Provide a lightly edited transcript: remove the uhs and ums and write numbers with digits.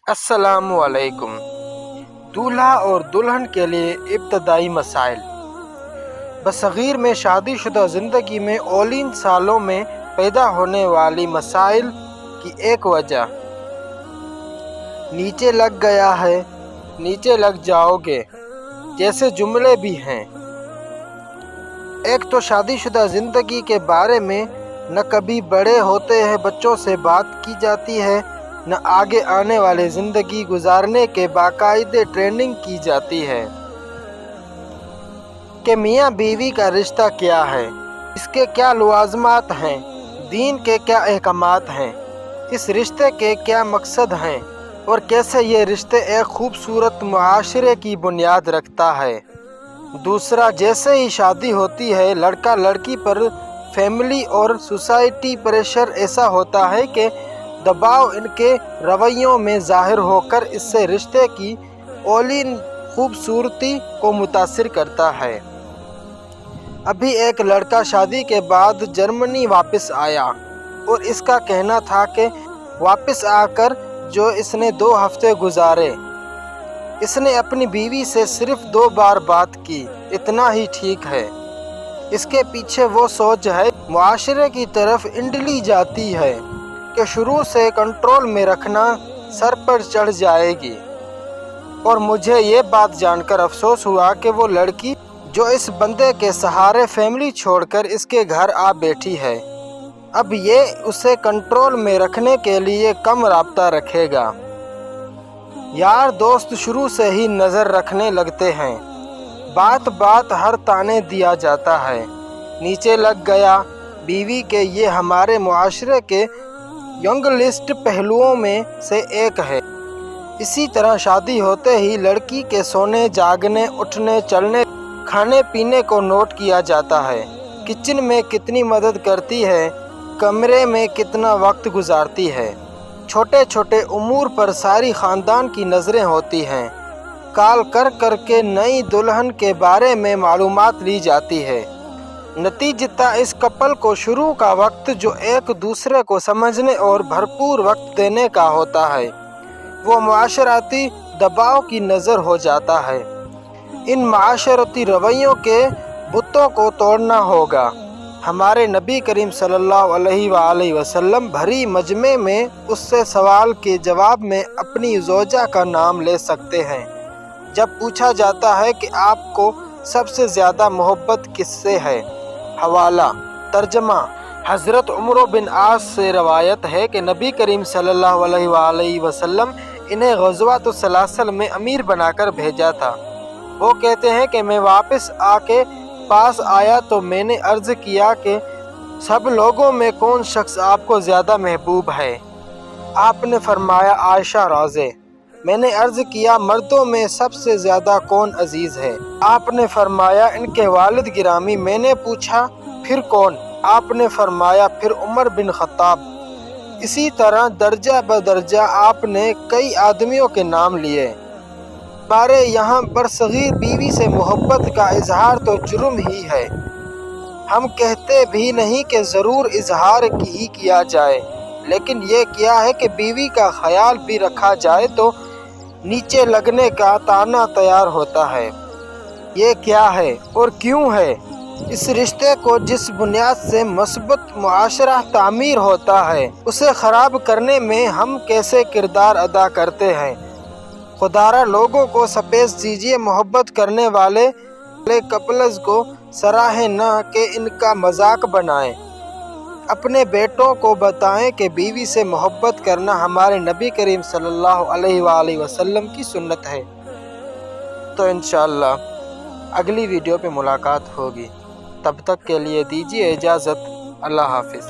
अस्सलाम वालेकुम। दूल्हा और दुल्हन के लिए इब्तदाई मसाइल। बसगीर में शादीशुदा ज़िंदगी में औलीन सालों में पैदा होने वाली मसाइल की एक वजह नीचे लग गया है, नीचे लग जाओगे जैसे जुमले भी हैं। एक तो शादीशुदा ज़िंदगी के बारे में न कभी बड़े होते हैं बच्चों से बात की जाती है, न आगे आने वाले ज़िंदगी गुजारने के बाकायदे ट्रेनिंग की जाती है कि मियाँ बीवी का रिश्ता क्या है, इसके क्या लवाज़मात हैं, दीन के क्या अहकामात हैं, इस रिश्ते के क्या मकसद हैं और कैसे ये रिश्ते एक खूबसूरत मुआशरे की बुनियाद रखता है। दूसरा, जैसे ही शादी होती है लड़का लड़की पर फैमिली और सोसाइटी प्रेशर ऐसा होता है कि दबाव इनके रवैयों में ज़ाहिर होकर इससे रिश्ते की औलीन खूबसूरती को मुतासिर करता है। अभी एक लड़का शादी के बाद जर्मनी वापस आया और इसका कहना था कि वापस आकर जो इसने 2 हफ्ते गुजारे, इसने अपनी बीवी से सिर्फ 2 बार बात की, इतना ही ठीक है। इसके पीछे वो सोच है मुआशरे की तरफ इंडली जाती है कि शुरू से कंट्रोल में रखना सर पर चढ़ जाएगी। और मुझे ये बात जानकर अफसोस हुआ कि वो लड़की जो इस बंदे के सहारे फैमिली छोड़कर इसके घर आ बैठी है, अब ये उसे कंट्रोल में रखने के लिए कम राब्ता रखेगा। यार दोस्त शुरू से ही नज़र रखने लगते हैं, बात बात हर ताने दिया जाता है, नीचे लग गया बीवी के, ये हमारे मुआशरे के यंग लिस्ट पहलुओं में से एक है। इसी तरह शादी होते ही लड़की के सोने जागने उठने चलने खाने पीने को नोट किया जाता है, किचन में कितनी मदद करती है, कमरे में कितना वक्त गुजारती है, छोटे छोटे उमूर पर सारी ख़ानदान की नज़रें होती हैं। कॉल कर कर के नई दुल्हन के बारे में मालूमात ली जाती है। नतीजता इस कपल को शुरू का वक्त जो एक दूसरे को समझने और भरपूर वक्त देने का होता है, वो मुआशराती दबाव की नज़र हो जाता है। इन मुआशरती रवैयों के बुतों को तोड़ना होगा। हमारे नबी करीम सल्लल्लाहु अलैहि वसल्लम भरी मजमे में उससे सवाल के जवाब में अपनी ज़ौजा का नाम ले सकते हैं। जब पूछा जाता है कि आपको सबसे ज़्यादा मोहब्बत किससे है, हवाला तर्जमा हज़रत उमर बिन आस से रवायत है कि नबी करीम सल्लल्लाहु अलैहि वसल्लम इन्हें ग़ज़वातुस सलासल में अमीर बनाकर भेजा था। वो कहते हैं कि मैं वापस आके पास आया तो मैंने अर्ज़ किया कि सब लोगों में कौन शख्स आपको ज़्यादा महबूब है। आपने फरमाया आयशा राज़े। मैंने अर्ज़ किया मर्दों में सबसे ज़्यादा कौन अजीज़ है। आपने फरमाया इनके वालिद गिरामी। मैंने पूछा फिर कौन। आपने फरमाया फिर उमर बिन ख़त्ताब। इसी तरह दर्जा बदर्जा आपने कई आदमियों के नाम लिए। हमारे यहाँ बरसगीर बीवी से मोहब्बत का इजहार तो जुर्म ही है। हम कहते भी नहीं कि ज़रूर इजहार ही किया जाए, लेकिन ये क्या है कि बीवी का ख्याल भी रखा जाए तो नीचे लगने का ताना तैयार होता है। ये क्या है और क्यों है? इस रिश्ते को जिस बुनियाद से मस्बत मुआशरा तामीर होता है, उसे ख़राब करने में हम कैसे किरदार अदा करते हैं। खुदारा लोगों को सपेश दीजिए, मोहब्बत करने वाले कपल्स को सराहें न कि इनका मजाक बनाएं। अपने बेटों को बताएं कि बीवी से मोहब्बत करना हमारे नबी करीम सल्लल्लाहु अलैहि वसल्लम की सुन्नत है। तो इंशाअल्लाह अगली वीडियो पे मुलाकात होगी। तब तक के लिए दीजिए इजाज़त। अल्लाह हाफिज़।